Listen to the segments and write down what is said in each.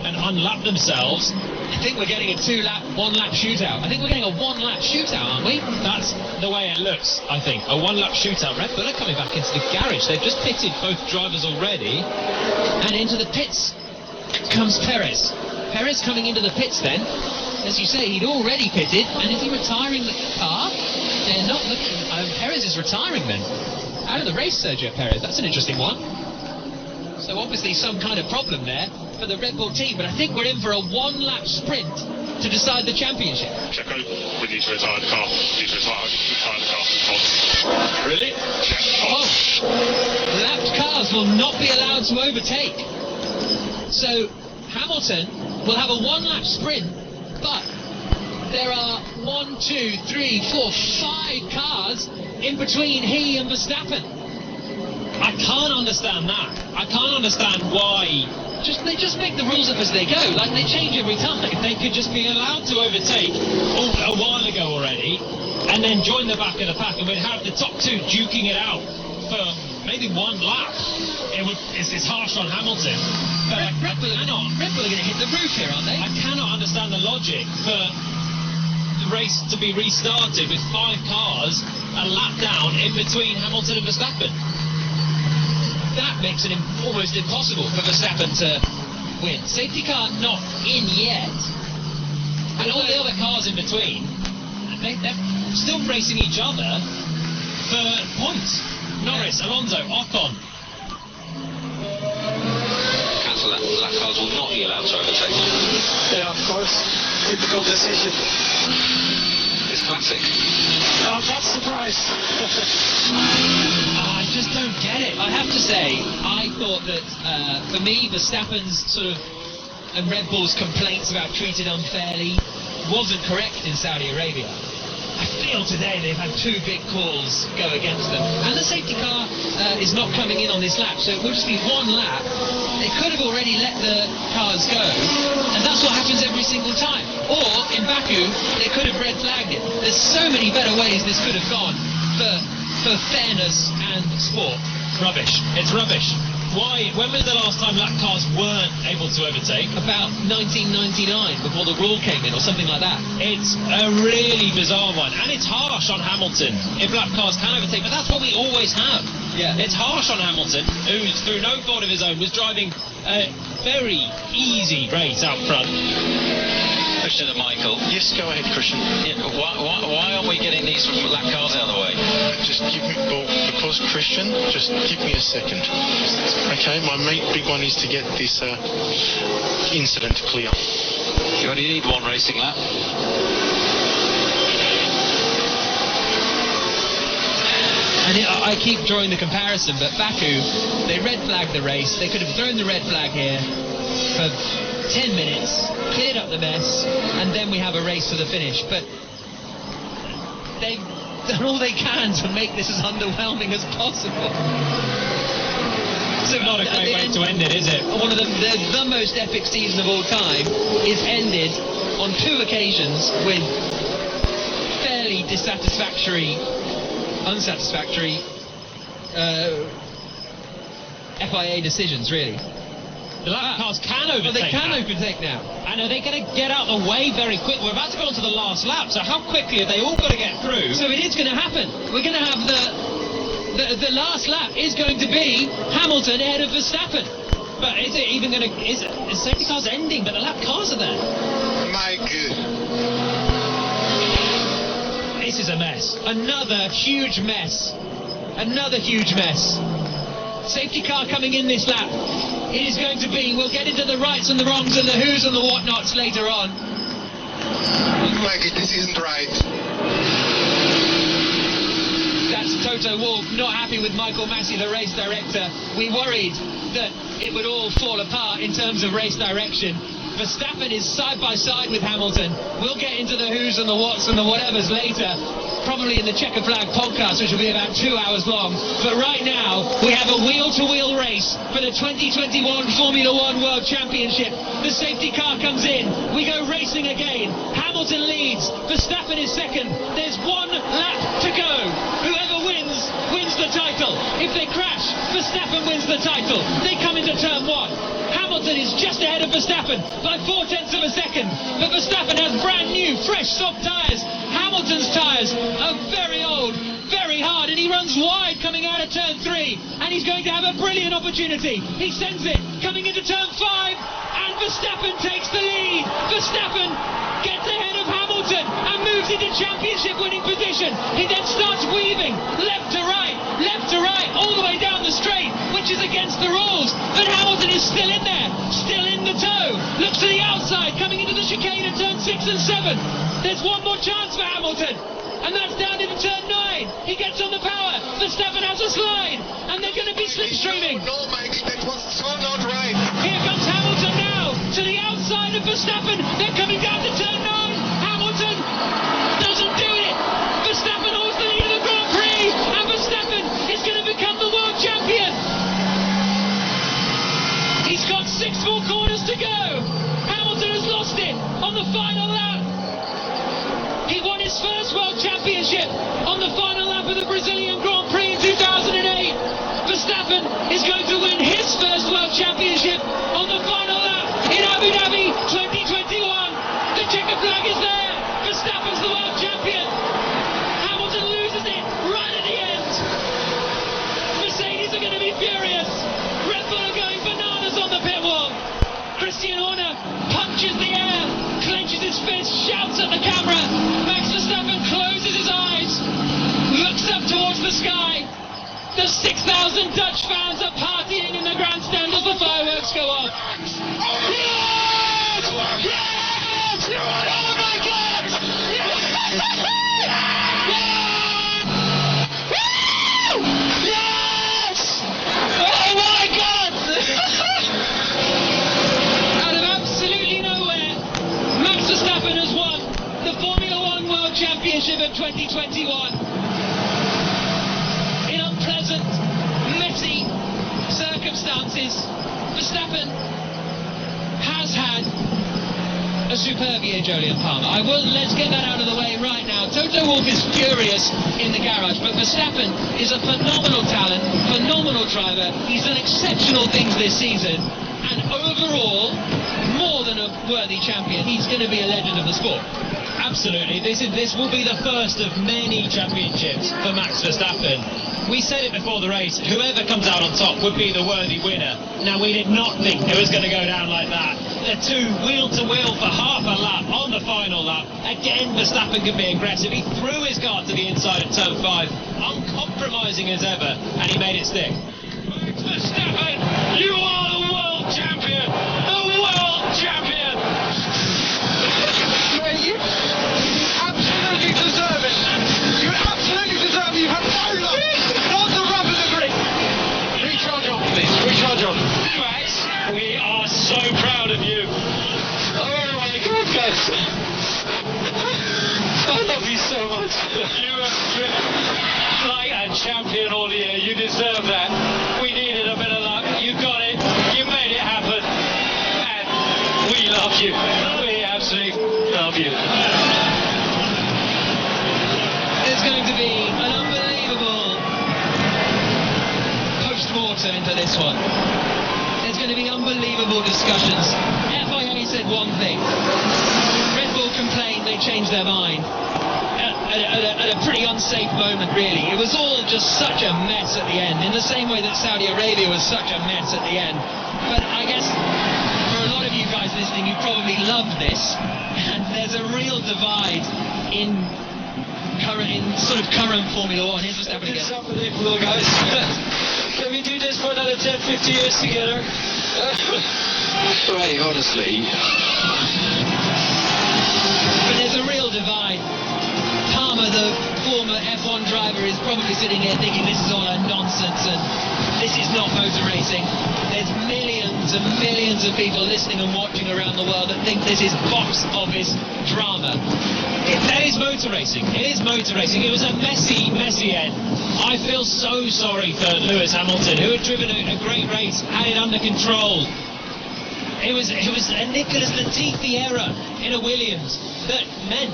and unlap themselves. I think we're getting a one-lap shootout. I think we're getting a one-lap shootout, aren't we? That's the way it looks, I think. A one-lap shootout. Red Bull are coming back into the garage. They've just pitted both drivers already. And into the pits comes Perez. Perez coming into the pits then. As you say, he'd already pitted. And is he retiring the car? They're not looking... Perez is retiring then. Out of the race, Sergio Perez. That's an interesting one. So obviously some kind of problem there for the Red Bull team, but I think we're in for a one-lap sprint to decide the championship. Checo, we need to retire the car. We need to retire the car. Really? Yeah. Oh, lapped cars will not be allowed to overtake. So Hamilton will have a one-lap sprint, but there are 1, 2, 3, 4, 5 cars in between he and Verstappen. I can't understand that. I can't understand why. They just make the rules up as they go, like they change every time. They could just be allowed to overtake a while ago already, and then join the back of the pack, and we'd have the top two duking it out for maybe one lap. It's harsh on Hamilton, but Red Bull are going to hit the roof here, aren't they? I cannot understand the logic for the race to be restarted with 5 cars a lap down in between Hamilton and Verstappen. That makes it almost impossible for Verstappen to win. Safety car not in yet. And all the other cars in between, they're still racing each other for points. Norris, Alonso, Ocon. Cancel that. Lap cars will not be allowed to overtake. Yeah, of course. Typical decision. It's classic. I'm not surprised. I just don't get it. I have to say, I thought that, for me, Verstappen's sort of, and Red Bull's complaints about treated unfairly wasn't correct in Saudi Arabia. I feel today they've had 2 big calls go against them. And the safety car is not coming in on this lap, so it will just be one lap. They could have already let the cars go, and that's what happens every single time. Or, in Baku, they could have red flagged it. There's so many better ways this could have gone for fairness and sport. Rubbish. It's rubbish. Why? When was the last time lap cars weren't able to overtake? About 1999, before the rule came in, or something like that. It's a really bizarre one, and it's harsh on Hamilton if lap cars can overtake, but that's what we always have. Yeah. It's harsh on Hamilton, who, through no fault of his own, was driving a very easy race out front. Christian and Michael. Yes, go ahead, Christian. Yeah, why aren't we getting these lap cars out of the way? Just give me, because Christian, just give me a second. Okay, my big one is to get this incident clear. You only need one racing lap. And I keep drawing the comparison, but Baku, they red flagged the race. They could have thrown the red flag here for 10 minutes, cleared up the mess, and then we have a race to the finish. But they've done all they can to make this as underwhelming as possible. So not a great way to end it, is it? One of the most epic season of all time is ended on 2 occasions with fairly unsatisfactory FIA decisions, really. The lap cars can overtake. Well, they can now. overtake now. And are they going to get out the way very quick? We're about to go on to the last lap, so how quickly have they all got to get through? So it is going to happen. We're going to have the last lap is going to be Hamilton ahead of Verstappen. But is it even going to... Is safety cars ending, but the lap cars are there? Mike. This is a mess. Another huge mess. Another huge mess. Safety car coming in this lap. It is going to be, we'll get into the rights and the wrongs and the who's and the whatnots later on. Mike, this isn't right. That's Toto Wolff, not happy with Michael Massey, the race director. We worried that it would all fall apart in terms of race direction. Verstappen is side by side with Hamilton. We'll get into the who's and the what's and the whatevers later, probably in the Checker Flag podcast, which will be about 2 hours long. But right now, we have a wheel-to-wheel race for the 2021 Formula One World Championship. The safety car comes in. We go racing again. Hamilton leads. Verstappen is second. There's 1 lap to go. Whoever wins the title. If they crash, Verstappen wins the title. They come into turn 1. Hamilton is just ahead of Verstappen by 0.4 of a second. But Verstappen has brand new, fresh, soft tyres. Hamilton's tyres are very old, very hard, and he runs wide coming out of turn 3. And he's going to have a brilliant opportunity. He sends it coming into turn 5, and Verstappen takes the lead. Verstappen gets ahead of Hamilton and moves into championship winning position. He then starts weaving left to right, all the way down the straight, which is against the rules. But Hamilton is still in there, still in the tow. Looks to the outside, coming into the chicane at turn 6 and 7. There's one more chance for Hamilton, and that's down into turn 9. He gets on the power. Verstappen has a slide, and they're going to be slipstreaming. No, Mike, that was so not right. Here comes Hamilton now to the outside of Verstappen. They're coming down to turn 9. Hamilton doesn't do it. Verstappen holds the lead of the Grand Prix, and Verstappen is going to become the world champion. He's got 6 more corners to go. Hamilton has lost it on the final lap. He won his first world championship on the final lap of the Brazilian Grand Prix in 2008. Verstappen is going to win his first world championship on the final lap in Abu Dhabi 2021. The checker flag is there. Verstappen's the world champion. Hamilton loses it right at the end. Mercedes are going to be furious. Red Bull are going bananas on the pit wall. Christian Horner punches the air, clenches his fist, shouts at the camera. Max Verstappen closes his eyes, looks up towards the sky. The 6,000 Dutch fans are partying in the grandstand as the fireworks go off. Yes! Yes! Oh my God! Yes! Yes! Oh my God! Out of absolutely nowhere, Max Verstappen has won the Formula One World Championship of 2021. In unpleasant, messy circumstances, Verstappen has had a superb year, Jolyon Palmer. Let's get that out of the way right now. Toto Wolff is furious in the garage, but Verstappen is a phenomenal talent, phenomenal driver. He's done exceptional things this season, and overall, more than a worthy champion. He's going to be a legend of the sport. Absolutely. This will be the first of many championships for Max Verstappen. We said it before the race, whoever comes out on top would be the worthy winner. Now, we did not think it was going to go down like that. The two wheel to wheel for half a lap on the final lap. Again, Verstappen could be aggressive. He threw his car to the inside of turn 5, uncompromising as ever, and he made it stick. Max Verstappen, you are the world champion! The world champion! You absolutely deserve it. You absolutely deserve it. You have no luck. Not the rub of the grip. Recharge on, please. Recharge on. Max, we are so proud of you. Oh my God, guys. I love you so much. You have been like a champion all year. You deserve that. We needed a bit of luck. You got it. You made it happen. And we love you. We absolutely love you. There's going to be an unbelievable post-mortem into this one. There's going to be unbelievable discussions. FIA said one thing. Red Bull complained they changed their mind at a pretty unsafe moment, really. It was all just such a mess at the end, in the same way that Saudi Arabia was such a mess at the end. But I guess for a lot of you guys listening, you probably loved this. And there's a real divide in sort of current Formula One. Here's what's happening again. It's unbelievable, guys. Can we do this for another 10, 50 years together? Right, honestly. But there's a real divide. Palmer, the former F1 driver, is probably sitting here thinking this is all a nonsense and this is not motor racing. There's millions and millions of people listening and watching around the world that think this is box office drama. That is motor racing. It is motor racing. It was a messy, messy end. I feel so sorry for Lewis Hamilton, who had driven a great race, had it under control. It was a Nicholas Latifi error in a Williams that meant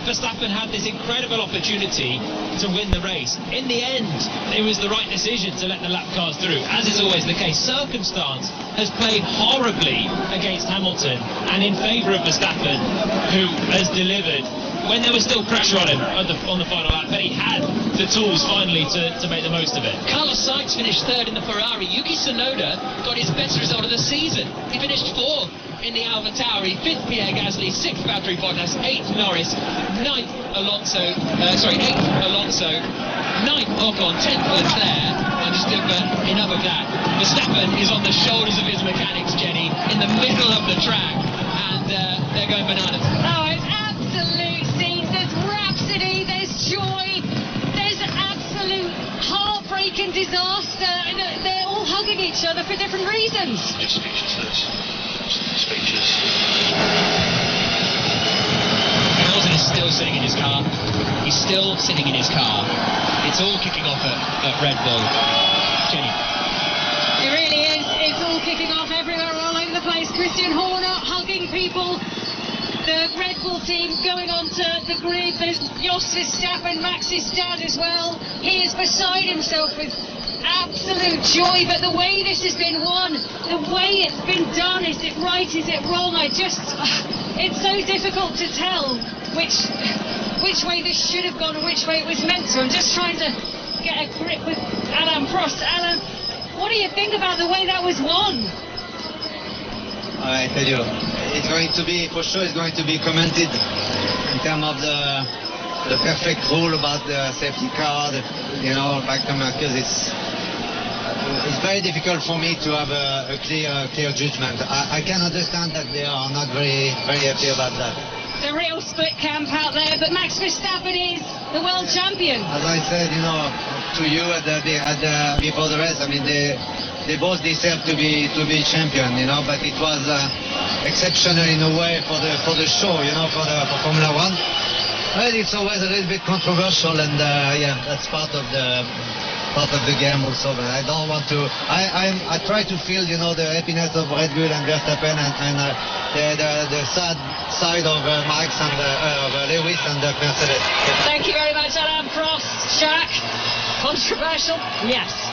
Verstappen had this incredible opportunity to win the race. In the end, it was the right decision to let the lap cars through, as is always the case. Circumstance has played horribly against Hamilton and in favour of Verstappen, who has delivered when there was still pressure on him on the final lap, but he had the tools finally to make the most of it. Carlos Sainz finished third in the Ferrari. Yuki Tsunoda got his best result of the season. He finished fourth in the Alpha Tauri, fifth Pierre Gasly, sixth Valtteri Bottas, eighth Norris, eighth Alonso, ninth Ocon, 10th Leclerc, and just enough of that. Verstappen is on the shoulders of his mechanics, Jenny, in the middle of the track, and they're going bananas. Oh, it's absolute scenes. There's rhapsody, there's joy, there's absolute heartbreak and disaster, and they're all hugging each other for different reasons. Hamilton is still sitting in his car. He's still sitting in his car. It's all kicking off at Red Bull. Jenny. It really is. It's all kicking off everywhere, all over the place. Christian Horner hugging people. The Red Bull team going onto the grid. There's Jos Verstappen, Max's dad as well. He is beside himself with absolute joy, but the way this has been won, the way it's been done, is it right, is it wrong? It's so difficult to tell which way this should have gone and which way it was meant to. I'm just trying to get a grip with Alain Prost. Alain, what do you think about the way that was won? I tell you, it's going to be, for sure, it's going to be commented in terms of the perfect rule about the safety car, back to Marcus. It's very difficult for me to have a clear judgment. I can understand that they are not very happy about that. The real split camp out there, but Max Verstappen is the world champion. As I said, to you before the race, I mean, they both deserve to be champion, but it was exceptional in a way for the show, for Formula One. Well, it's always a little bit controversial, and that's part of the game also. But I don't want to. I try to feel, the happiness of Red Bull and Verstappen, and the sad side of Max and of Lewis and Mercedes. Thank you very much, Alain Prost. Jack, controversial? Yes.